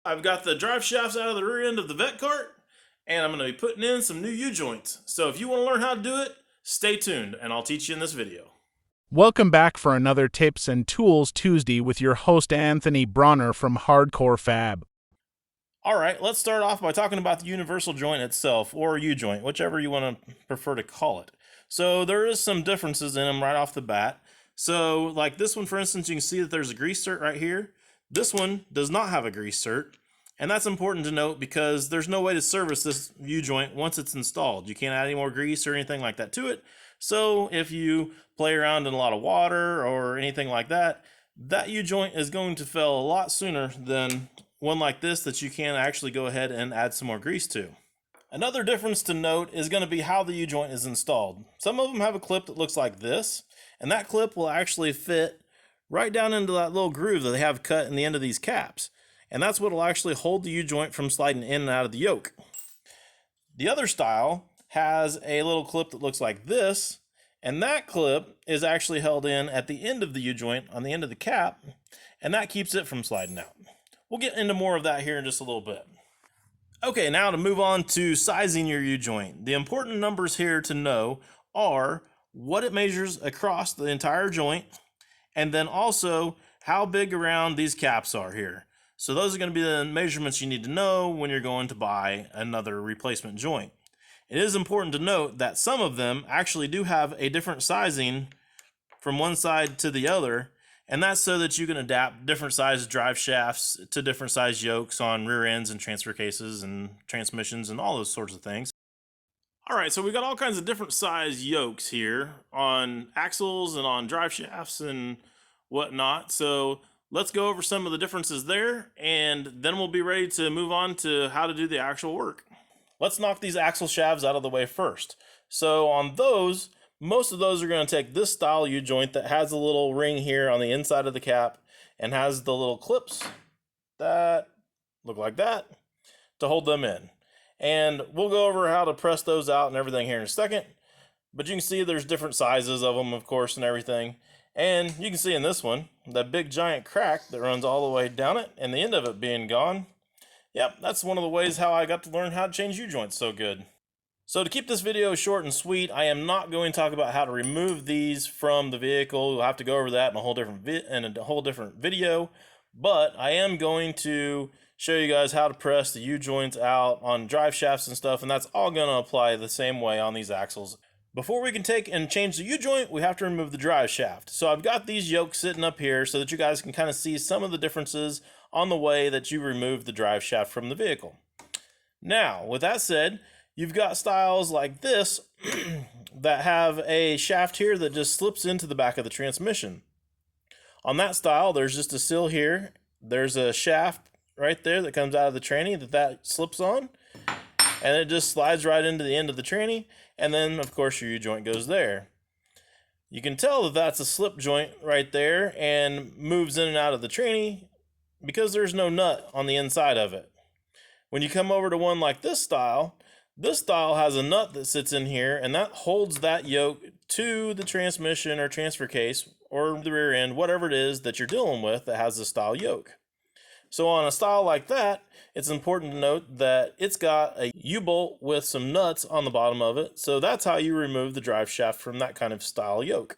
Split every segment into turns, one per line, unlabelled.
I've got the drive shafts out of the rear end of the vet cart, and I'm going to be putting in some new U-joints. So if you want to learn how to do it, stay tuned, and I'll teach you in this video.
Welcome back for another Tips and Tools Tuesday with your host Anthony Bronner from Hardcore Fab.
All right, let's start off by talking about the universal joint itself, or U-joint, whichever you want to prefer to call it. So there is some differences in them right off the bat. So like this one, for instance, you can see that there's a grease cert right here. This one does not have a grease cert. And that's important to note because there's no way to service this U-joint once it's installed. You can't add any more grease or anything like that to it. So if you play around in a lot of water or anything like that, that U-joint is going to fail a lot sooner than one like this that you can actually go ahead and add some more grease to. Another difference to note is going to be how the U-joint is installed. Some of them have a clip that looks like this, and that clip will actually fit right down into that little groove that they have cut in the end of these caps. And that's what will actually hold the U-joint from sliding in and out of the yoke. The other style has a little clip that looks like this, and that clip is actually held in at the end of the U-joint on the end of the cap, and that keeps it from sliding out. We'll get into more of that here in just a little bit. Okay, now to move on to sizing your U-joint. The important numbers here to know are what it measures across the entire joint, and then also how big around these caps are here. So those are going to be the measurements you need to know when you're going to buy another replacement joint. It is important to note that some of them actually do have a different sizing from one side to the other, and that's so that you can adapt different size drive shafts to different size yokes on rear ends and transfer cases and transmissions and all those sorts of things. All right, so we got all kinds of different size yokes here on axles and on drive shafts and whatnot. So let's go over some of the differences there, and then we'll be ready to move on to how to do the actual work. Let's knock these axle shafts out of the way first. So on those, most of those are going to take this style U-joint that has a little ring here on the inside of the cap and has the little clips that look like that to hold them in. And we'll go over how to press those out and everything here in a second. But you can see there's different sizes of them, of course, and everything. And you can see in this one, that big giant crack that runs all the way down it and the end of it being gone. Yep, that's one of the ways how I got to learn how to change U-joints so good. So to keep this video short and sweet, I am not going to talk about how to remove these from the vehicle. We'll have to go over that in a whole different video. But I am going to show you guys how to press the U-joints out on drive shafts and stuff, and that's all going to apply the same way on these axles. Before we can take and change the U-joint, we have to remove the drive shaft. So I've got these yokes sitting up here so that you guys can kind of see some of the differences on the way that you remove the drive shaft from the vehicle. Now, with that said, you've got styles like this that have a shaft here that just slips into the back of the transmission. On that style, there's just a seal here. There's a shaft right there that comes out of the tranny that slips on, and it just slides right into the end of the tranny, and then of course your U-joint goes there. You can tell that that's a slip joint right there and moves in and out of the tranny because there's no nut on the inside of it. When you come over to one like this style has a nut that sits in here, and that holds that yoke to the transmission or transfer case or the rear end, whatever it is that you're dealing with that has the style yoke. So on a style like that, it's important to note that it's got a U-bolt with some nuts on the bottom of it. So that's how you remove the drive shaft from that kind of style yoke.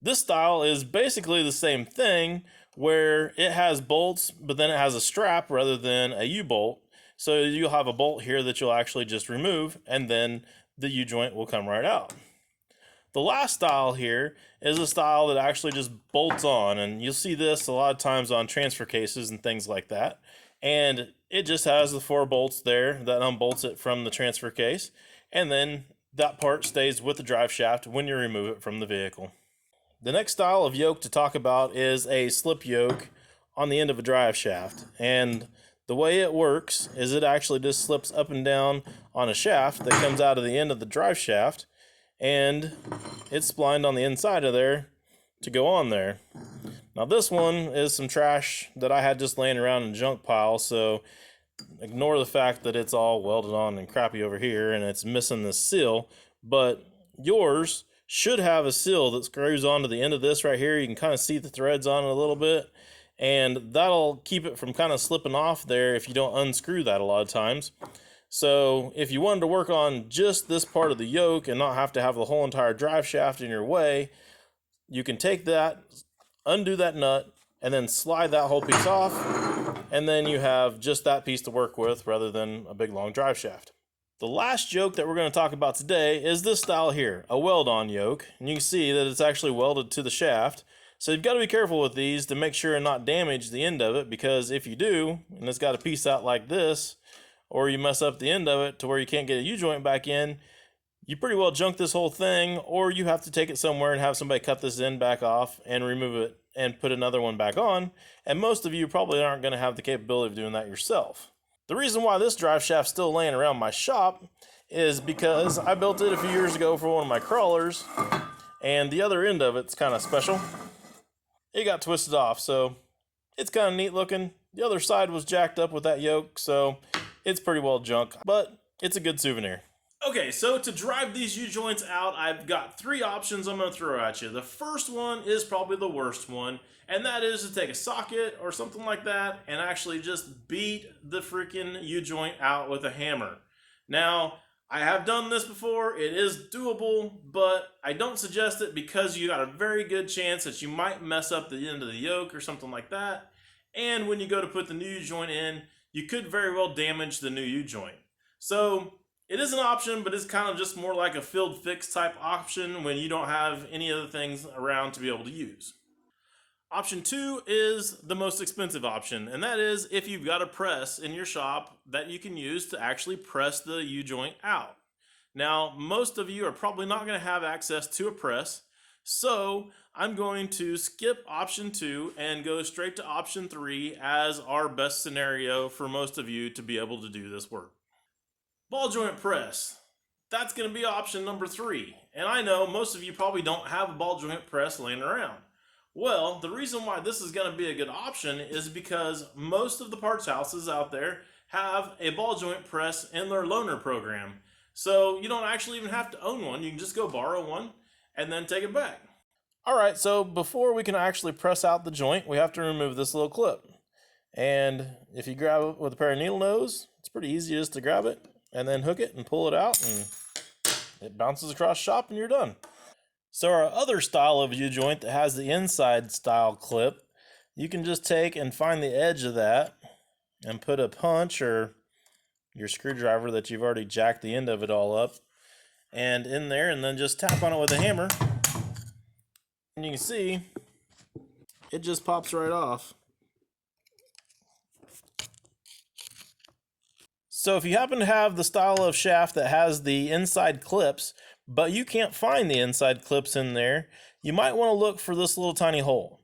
This style is basically the same thing, where it has bolts, but then it has a strap rather than a U-bolt. So you'll have a bolt here that you'll actually just remove, and then the U-joint will come right out. The last style here is a style that actually just bolts on, and you'll see this a lot of times on transfer cases and things like that. And it just has the 4 bolts there that unbolts it from the transfer case, and then that part stays with the drive shaft when you remove it from the vehicle. The next style of yoke to talk about is a slip yoke on the end of a drive shaft, and the way it works is it actually just slips up and down on a shaft that comes out of the end of the drive shaft, and it's splined on the inside of there to go on there. Now this one is some trash that I had just laying around in a junk pile, so ignore the fact that it's all welded on and crappy over here and it's missing this seal, but yours should have a seal that screws onto the end of this right here. You can kind of see the threads on it a little bit, and that'll keep it from kind of slipping off there if you don't unscrew that a lot of times. So if you wanted to work on just this part of the yoke and not have to have the whole entire drive shaft in your way, you can take that, undo that nut, and then slide that whole piece off, and then you have just that piece to work with rather than a big long drive shaft. The last yoke that we're going to talk about today is this style here, a weld-on yoke, and you can see that it's actually welded to the shaft. So you've got to be careful with these to make sure and not damage the end of it, because if you do, and it's got a piece out like this, or you mess up the end of it to where you can't get a U-joint back in, you pretty well junk this whole thing, or you have to take it somewhere and have somebody cut this end back off and remove it and put another one back on, and most of you probably aren't going to have the capability of doing that yourself. The reason why this drive shaft's still laying around my shop is because I built it a few years ago for one of my crawlers, and the other end of it's kind of special. It got twisted off, so it's kind of neat looking. The other side was jacked up with that yoke, so it's pretty well junk, but it's a good souvenir. Okay, so to drive these U-joints out, I've got 3 options I'm going to throw at you. The first one is probably the worst one, and that is to take a socket or something like that and actually just beat the freaking U-joint out with a hammer. Now, I have done this before. It is doable, but I don't suggest it because you got a very good chance that you might mess up the end of the yoke or something like that. And when you go to put the new U-joint in, you could very well damage the new U-joint. So it is an option, but it's kind of just more like a field fix type option when you don't have any other things around to be able to use. Option 2 is the most expensive option, and that is if you've got a press in your shop that you can use to actually press the U-joint out. Now, most of you are probably not going to have access to a press, so I'm going to skip option 2 and go straight to option 3 as our best scenario for most of you to be able to do this work. Ball joint press. That's going to be option number 3. And I know most of you probably don't have a ball joint press laying around. Well, the reason why this is going to be a good option is because most of the parts houses out there have a ball joint press in their loaner program. So you don't actually even have to own one. You can just go borrow one and then take it back. Alright, so before we can actually press out the joint, we have to remove this little clip. And if you grab it with a pair of needle nose, it's pretty easy just to grab it and then hook it and pull it out, and it bounces across shop and you're done. So our other style of U-joint that has the inside style clip, you can just take and find the edge of that and put a punch or your screwdriver that you've already jacked the end of it all up and in there, and then just tap on it with a hammer, and you can see it just pops right off. So if you happen to have the style of shaft that has the inside clips, but you can't find the inside clips in there, you might want to look for this little tiny hole.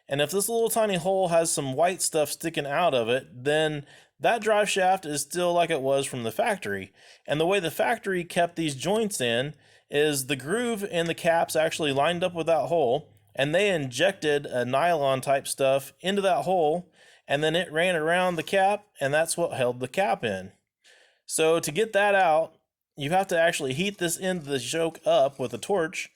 And if this little tiny hole has some white stuff sticking out of it, then that drive shaft is still like it was from the factory. And the way the factory kept these joints in is the groove and the caps actually lined up with that hole, and they injected a nylon type stuff into that hole, and then it ran around the cap, and that's what held the cap in. So to get that out, you have to actually heat this end of the yoke up with a torch,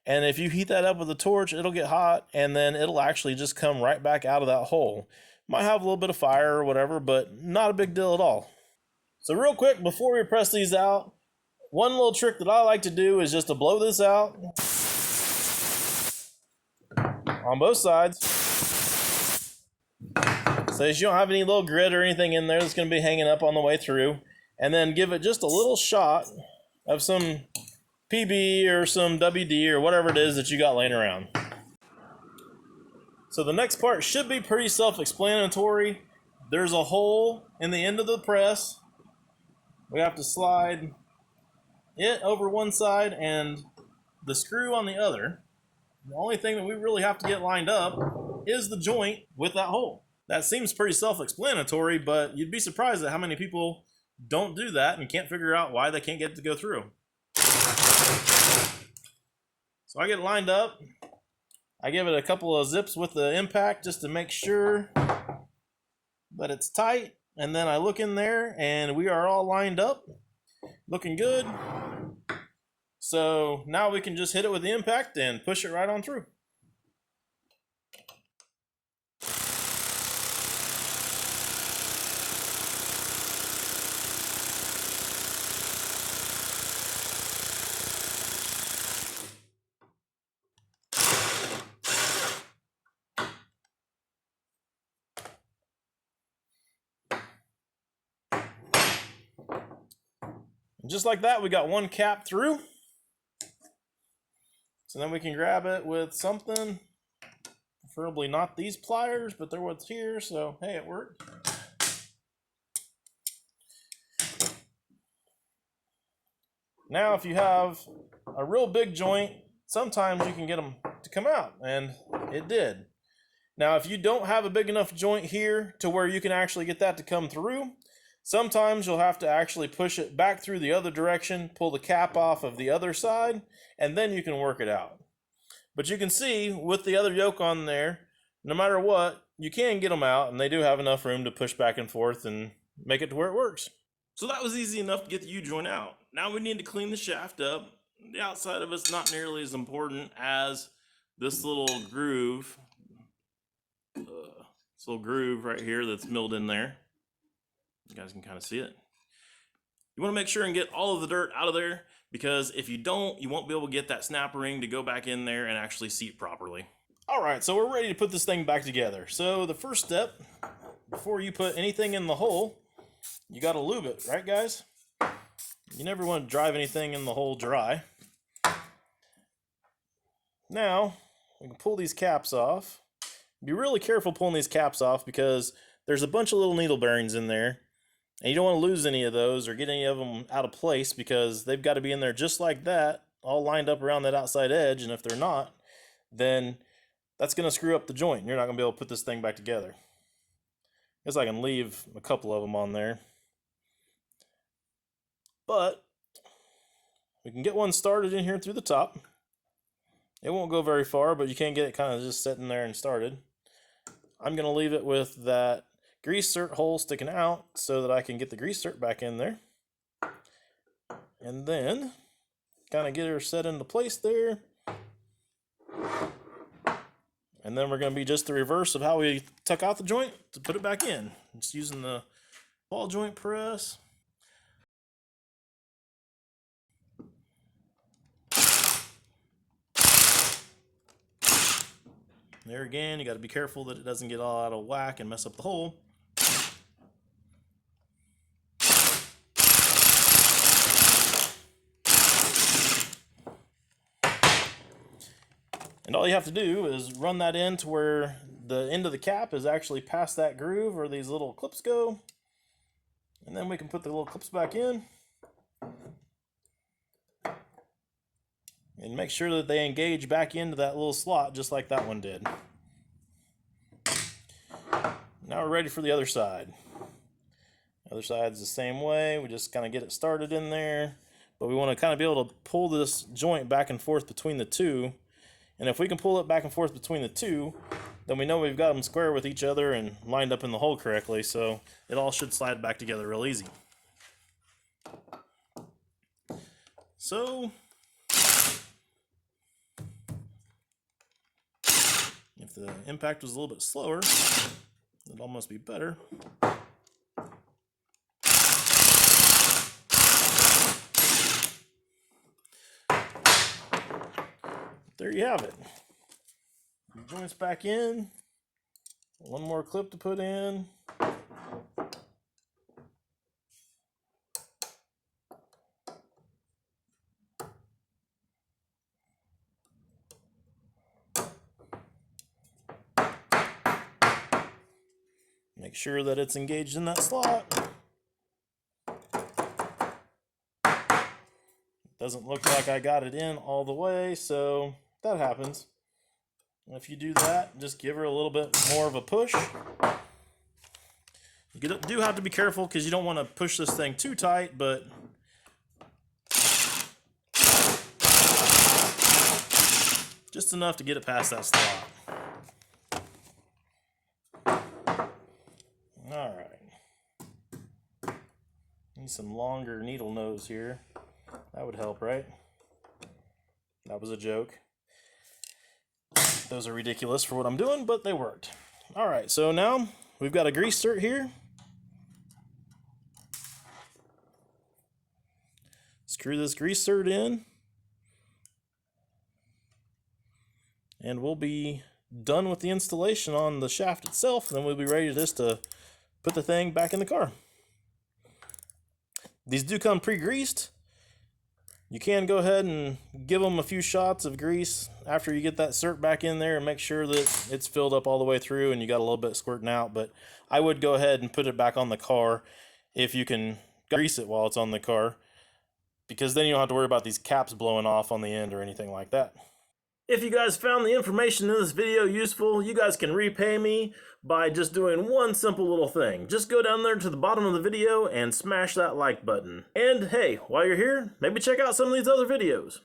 and if you heat that up with a torch, it'll get hot, and then it'll actually just come right back out of that hole. Might have a little bit of fire or whatever, but not a big deal at all. So real quick, before we press these out, one little trick that I like to do is just to blow this out on both sides, so that you don't have any little grit or anything in there that's going to be hanging up on the way through. And then give it just a little shot of some PB or some WD or whatever it is that you got laying around. So the next part should be pretty self-explanatory. There's a hole in the end of the press. We have to slide it over one side and the screw on the other. The only thing that we really have to get lined up is the joint with that hole. That seems pretty self-explanatory, but you'd be surprised at how many people don't do that and can't figure out why they can't get it to go through. So I get it lined up. I give it a couple of zips with the impact just to make sure that it's tight. And then I look in there and we are all lined up, looking good. So now we can just hit it with the impact and push it right on through. Just like that, we got one cap through. So then we can grab it with something, preferably not these pliers, but they're what's here, so hey, it worked. Now, if you have a real big joint, sometimes you can get them to come out, and it did. Now, if you don't have a big enough joint here to where you can actually get that to come through, sometimes you'll have to actually push it back through the other direction, pull the cap off of the other side, and then you can work it out. But you can see with the other yoke on there, no matter what, you can get them out, and they do have enough room to push back and forth and make it to where it works. So that was easy enough to get the U-joint out. Now we need to clean the shaft up. The outside of it's not nearly as important as this little groove. This little groove right here that's milled in there. You guys can kind of see it. You want to make sure and get all of the dirt out of there, because if you don't, you won't be able to get that snap ring to go back in there and actually seat properly. All right, so we're ready to put this thing back together. So the first step, before you put anything in the hole, you got to lube it, right guys? You never want to drive anything in the hole dry. Now, we can pull these caps off. Be really careful pulling these caps off, because there's a bunch of little needle bearings in there, and you don't want to lose any of those or get any of them out of place, because they've got to be in there just like that, all lined up around that outside edge, and if they're not, then that's going to screw up the joint, and you're not going to be able to put this thing back together. I guess I can leave a couple of them on there. But we can get one started in here through the top. It won't go very far, but you can get it kind of just sitting there and started. I'm going to leave it with that grease zerk hole sticking out so that I can get the grease zerk back in there. And then kind of get her set into place there. And then we're going to be just the reverse of how we tuck out the joint to put it back in. Just using the ball joint press. There again, you got to be careful that it doesn't get all out of whack and mess up the hole. And all you have to do is run that in to where the end of the cap is actually past that groove where these little clips go. And then we can put the little clips back in. And make sure that they engage back into that little slot just like that one did. Now we're ready for the other side. The other side's the same way. We just kind of get it started in there. But we want to kind of be able to pull this joint back and forth between the two. And if we can pull it back and forth between the two, then we know we've got them square with each other and lined up in the hole correctly. So it all should slide back together real easy. So if the impact was a little bit slower, it'd almost be better. There you have it. Your joints back in. One more clip to put in. Make sure that it's engaged in that slot. Doesn't look like I got it in all the way, so that happens. If you do that, just give her a little bit more of a push. You do have to be careful because you don't want to push this thing too tight, but just enough to get it past that slot. All right. Need some longer needle nose here. That would help, right? That was a joke. Those are ridiculous for what I'm doing, but they worked. All right, so now we've got a grease zerk here. Screw this grease zerk in. And we'll be done with the installation on the shaft itself, and then we'll be ready just to put the thing back in the car. These do come pre-greased, You can go ahead and give them a few shots of grease after you get that cert back in there and make sure that it's filled up all the way through and you got a little bit squirting out. But I would go ahead and put it back on the car if you can grease it while it's on the car, because then you don't have to worry about these caps blowing off on the end or anything like that. If you guys found the information in this video useful, you guys can repay me by just doing one simple little thing. Just go down there to the bottom of the video and smash that like button. And hey, while you're here, maybe check out some of these other videos.